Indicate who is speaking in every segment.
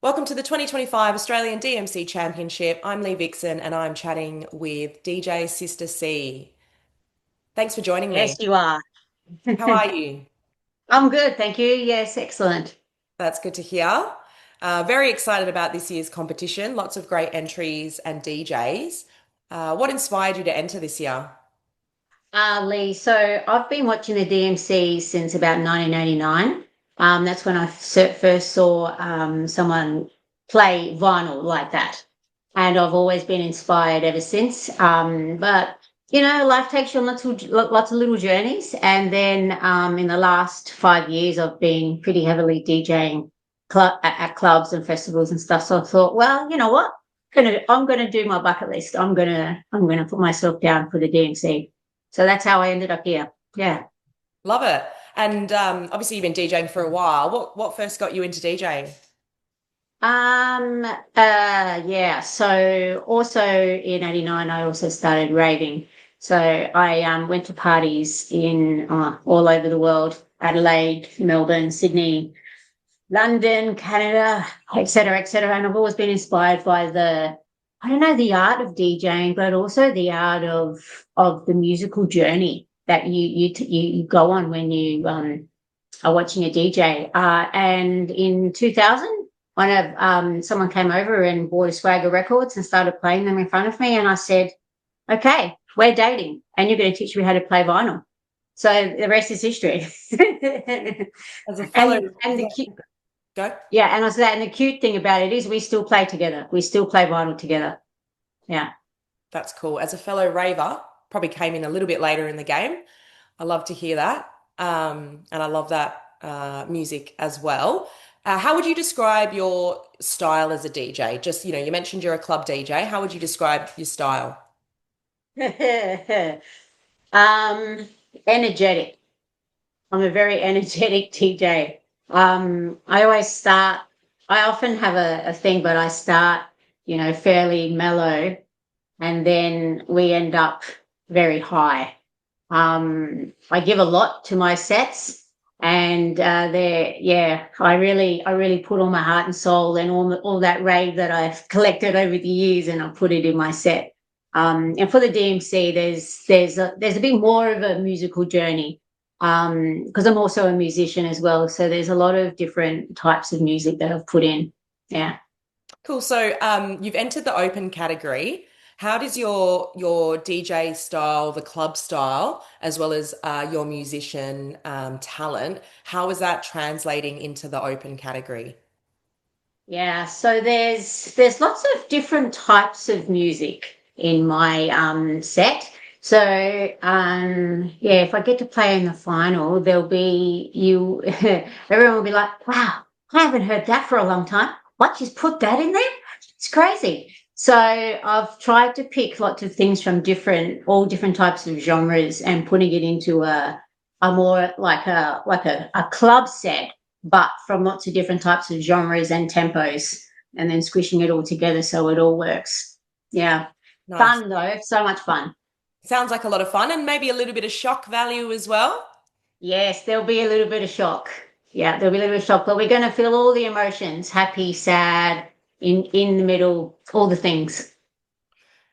Speaker 1: Welcome to the 2025 Australian DMC Championship. I'm Lee Vixen and I'm chatting with DJ Sista C. Thanks for joining
Speaker 2: Yes,
Speaker 1: me.
Speaker 2: you are.
Speaker 1: How are you?
Speaker 2: I'm good, thank you. Yes, excellent.
Speaker 1: That's good to hear. Very excited about this year's competition. Lots of great entries and DJs. What inspired you to enter this year?
Speaker 2: Lee, so I've been watching the DMC since about 1989. That's when I first saw someone play vinyl like that. And I've always been inspired ever since. But life takes you on lots of little journeys. And then in the last 5 years, I've been pretty heavily DJing at clubs and festivals and stuff. So I thought, well, you know what? I'm gonna do my bucket list. I'm gonna put myself down for the DMC. So that's how I ended up here. Yeah.
Speaker 1: Love it. And obviously, you've been DJing for a while. What first got you into DJing?
Speaker 2: Yeah. So also in '89, I also started raving. So I went to parties in all over the world: Adelaide, Melbourne, Sydney, London, Canada, etc., etc. And I've always been inspired by I don't know, the art of DJing, but also the art of the musical journey that you go on when you are watching a DJ. And in 2000, someone came over and bought a swagger records and started playing them in front of me, and I said, "Okay, we're dating, and you're going to teach me how to play vinyl." So the rest is history.
Speaker 1: As a fellow,
Speaker 2: and the cute,
Speaker 1: go.
Speaker 2: yeah, and I said, and the cute thing about it is we still play together. We still play vinyl together. Yeah.
Speaker 1: That's cool. As a fellow raver, probably came in a little bit later in the game. I love to hear that. And I love that music as well. How would you describe your style as a DJ? Just, you mentioned you're a club DJ. How would you describe your style?
Speaker 2: um, Energetic. I'm a very energetic DJ. I always start, I often have a thing, but I start, fairly mellow, and then we end up very high. I give a lot to my sets, and yeah, I really put all my heart and soul and all that rave that I've collected over the years, and I put it in my set. And for the DMC, there's a bit more of a musical journey, because I'm also a musician as well. So there's a lot of different types of music that I've put in. Yeah.
Speaker 1: Cool. So you've entered the open category. How does your DJ style, the club style, as well as your musician talent, how is that translating into the open category?
Speaker 2: Yeah, so there's lots of different types of music in my set. So yeah, if I get to play in the final, there'll be you everyone will be like, "Wow, I haven't heard that for a long time. What, just put that in there? It's crazy." So I've tried to pick lots of things from all different types of genres and putting it into a more like a club set, but from lots of different types of genres and tempos, and then squishing it all together so it all works. Yeah.
Speaker 1: Nice.
Speaker 2: Fun though, so much fun.
Speaker 1: Sounds like a lot of fun and maybe a little bit of shock value as well.
Speaker 2: Yes, there'll be a little bit of shock. Yeah, there'll be a little bit of shock, but we're going to feel all the emotions: happy, sad, in the middle, all the things.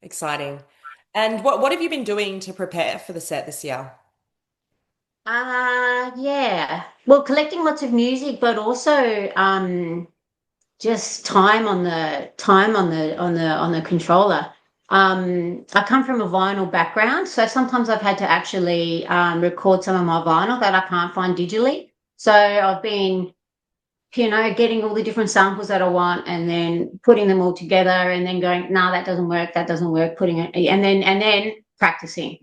Speaker 1: Exciting. And what have you been doing to prepare for the set this year?
Speaker 2: Yeah. Well, collecting lots of music, but also just time on the controller. I come from a vinyl background, so sometimes I've had to actually record some of my vinyl that I can't find digitally. So I've been, getting all the different samples that I want, and then putting them all together, and then going, no, that doesn't work. Putting it, and then practicing,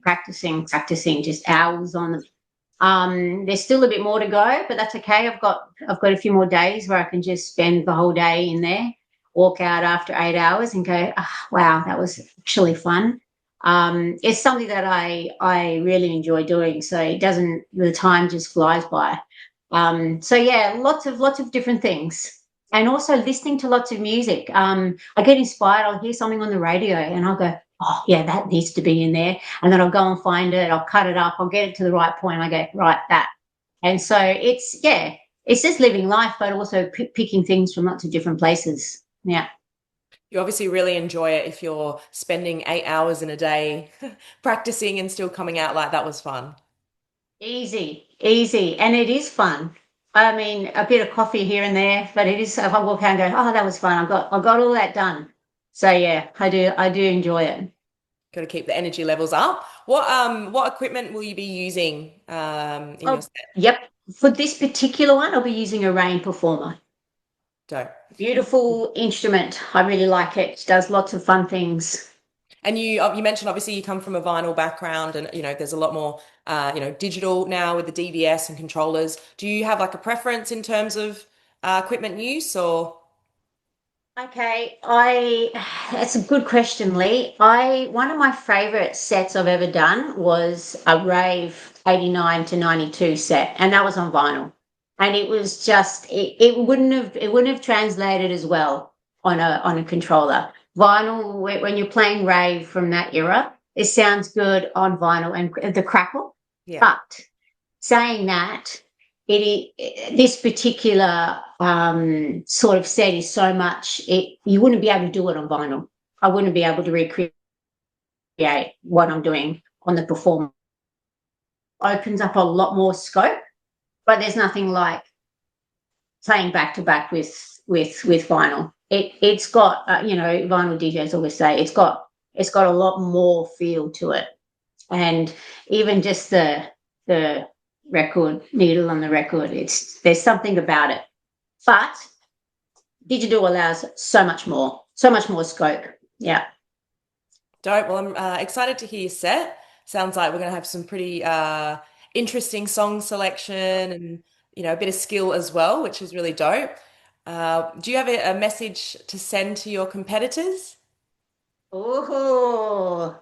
Speaker 2: just hours on them. There's still a bit more to go, but that's okay. I've got a few more days where I can just spend the whole day in there, walk out after 8 hours, and go, wow, that was actually fun. It's something that I really enjoy doing. So the time just flies by. So yeah, lots of different things, and also listening to lots of music. I get inspired. I'll hear something on the radio, and I'll go, "Oh yeah, that needs to be in there." And then I'll go and find it. I'll cut it up. I'll get it to the right point. I go, right, that. And so it's, yeah. it's just living life, but also picking things from lots of different places. Yeah.
Speaker 1: You obviously really enjoy it if you're spending 8 hours in a day practicing and still coming out like that was fun.
Speaker 2: Easy, easy. And it is fun. I mean, a bit of coffee here and there, but it is, if I walk out and go, oh, that was fun. I got all that done. So yeah, I do enjoy it.
Speaker 1: Got to keep the energy levels up. What equipment will you be using in your
Speaker 2: Oh,
Speaker 1: set?
Speaker 2: yep. For this particular one, I'll be using a rain performer.
Speaker 1: Dope.
Speaker 2: Beautiful instrument. I really like it. It does lots of fun things.
Speaker 1: And you mentioned obviously you come from a vinyl background, and there's a lot more digital now with the DVS and controllers. Do you have like a preference in terms of equipment use or?
Speaker 2: Okay, I that's a good question, Lee. I one of my favorite sets I've ever done was a rave 89 to 92 set, and that was on vinyl. And it was just it wouldn't have translated as well on a controller. Vinyl, when you're playing rave from that era, it sounds good on vinyl and the crackle.
Speaker 1: Yeah.
Speaker 2: But saying that, this particular sort of set is so much you wouldn't be able to do it on vinyl. I wouldn't be able to recreate what I'm doing on the performance. Opens up a lot more scope, but there's nothing like playing back to back with vinyl. It's got vinyl DJs always say it's got a lot more feel to it, and even just the record needle on the record, there's something about it. But digital allows so much more scope. Yeah.
Speaker 1: Dope. Well, I'm excited to hear your set. Sounds like we're going to have some pretty interesting song selection and a bit of skill as well, which is really dope. Do you have a message to send to your competitors?
Speaker 2: Oh,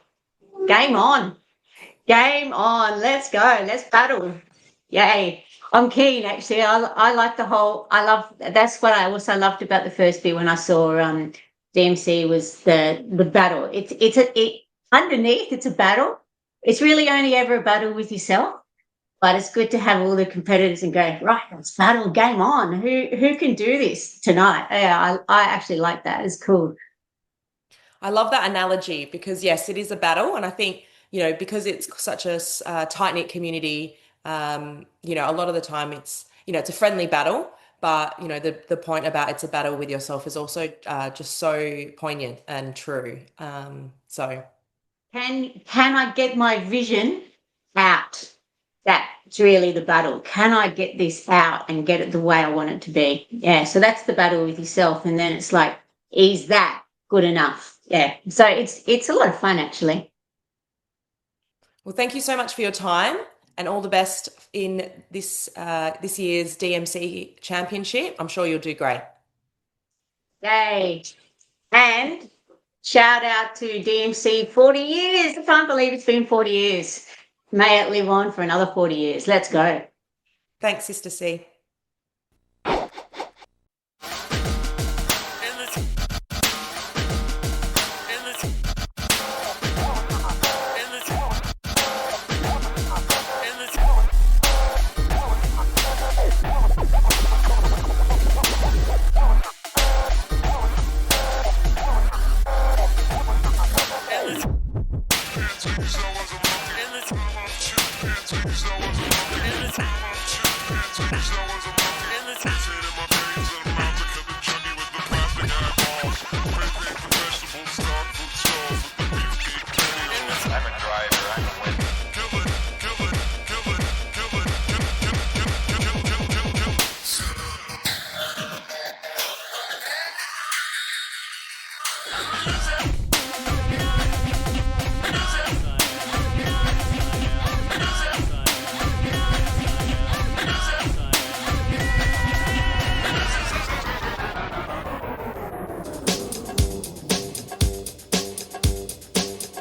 Speaker 2: game on. Game on. Let's go. Let's battle. Yay. I'm keen actually. I like the whole I love that's what I also loved about the first bit when I saw DMC was the battle. It underneath it's a battle. It's really only ever a battle with yourself, but it's good to have all the competitors and go, right, let's battle, game on. Who can do this tonight? Yeah, I actually like that. It's cool.
Speaker 1: I love that analogy because yes, it is a battle, and I think because it's such a tight-knit community, a lot of the time it's a friendly battle, but the point about it's a battle with yourself is also just so poignant and true. So
Speaker 2: Can I get my vision out? That's really the battle. Can I get this out and get it the way I want it to be? Yeah. So that's the battle with yourself. And then it's like, is that good enough? Yeah. So it's a lot of fun actually.
Speaker 1: well, thank you so much for your time and all the best in this year's DMC championship. I'm sure you'll do great.
Speaker 2: Yay. And shout out to DMC 40 years. I can't believe it's been 40 years. May it live on for another 40 years. Let's go.
Speaker 1: Thanks, Sister C.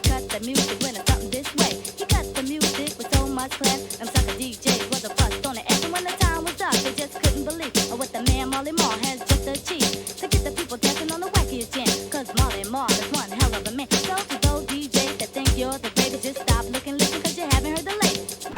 Speaker 3: Cut the music when it's something this way. He cut the music with so much class. And sucker DJs was a bust on the ass. And when the time was up, they just couldn't believe what the man Molly Marr has just achieved. To get the people dancing on the wackiest jam. Cause Molly Marr is one hell of a man. So to those DJs that think you're the greatest, just stop looking, listen, cause you haven't heard the latest.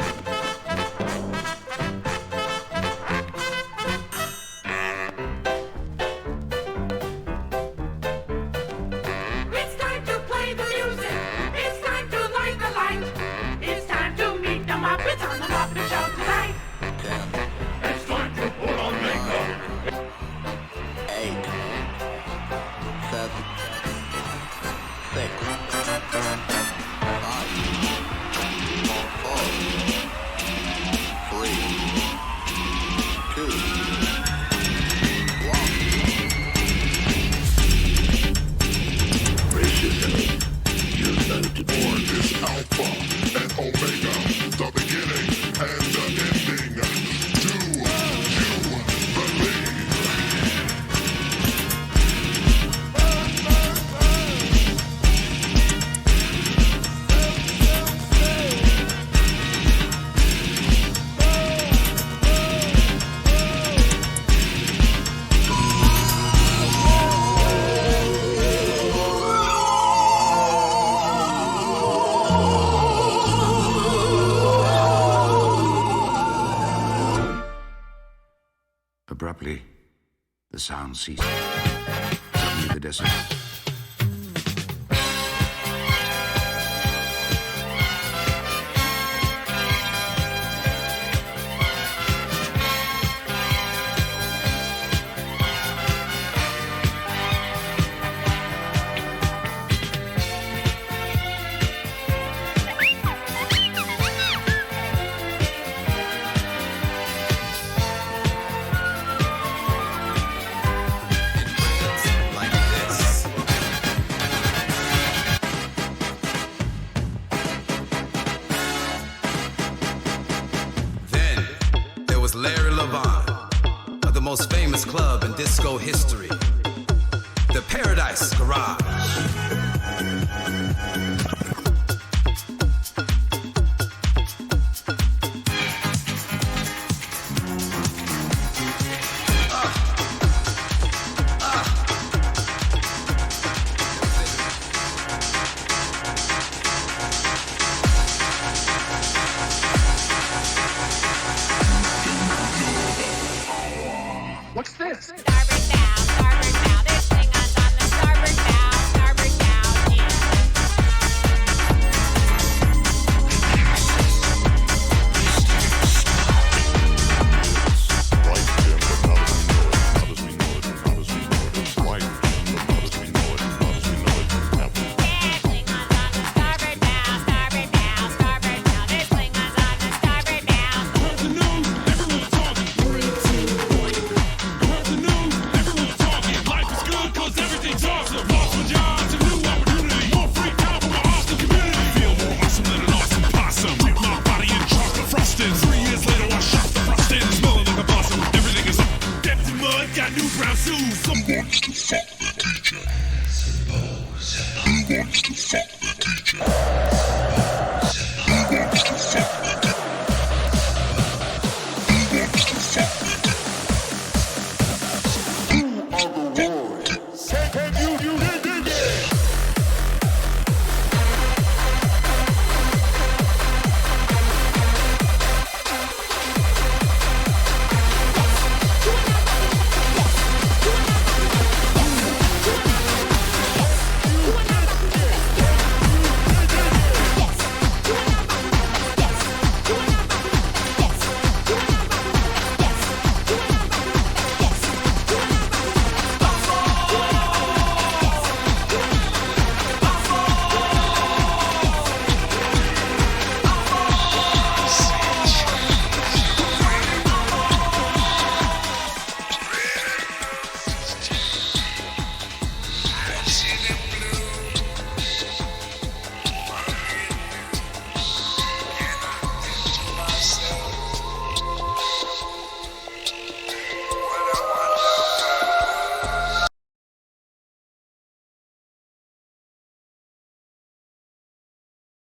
Speaker 4: Alpha and Omega, the beginning and the ending. Do you believe?
Speaker 5: Abruptly, the sound ceased. Suddenly, the desert.
Speaker 6: Most famous club in disco history, the Paradise Garage.
Speaker 4: What's this?
Speaker 7: Starboard bow, starboard bow. There's Klingons on the starboard bow, yeah.
Speaker 4: Right, Jim, but not as we know it. Not as we know it. It's right, Jim, but not as we know it. Not as we know it. Happening.
Speaker 7: There's Klingons on the starboard bow, starboard bow, starboard bow. There's Klingons on the starboard bow.
Speaker 8: Heard the news, everyone's talking. 3, 2, 1. Heard the news, everyone's talking. Life is good 'cause everything's awesome. Lost my job, it's a new opportunity. More free time for my awesome community. Feel more awesome than an awesome possum. Dip my body in chocolate frosting. 3 years later, I shot the frosting. Smelling like a blossom. Everything is up. Stepped in mud, got new brown shoes. Some wants to fuck.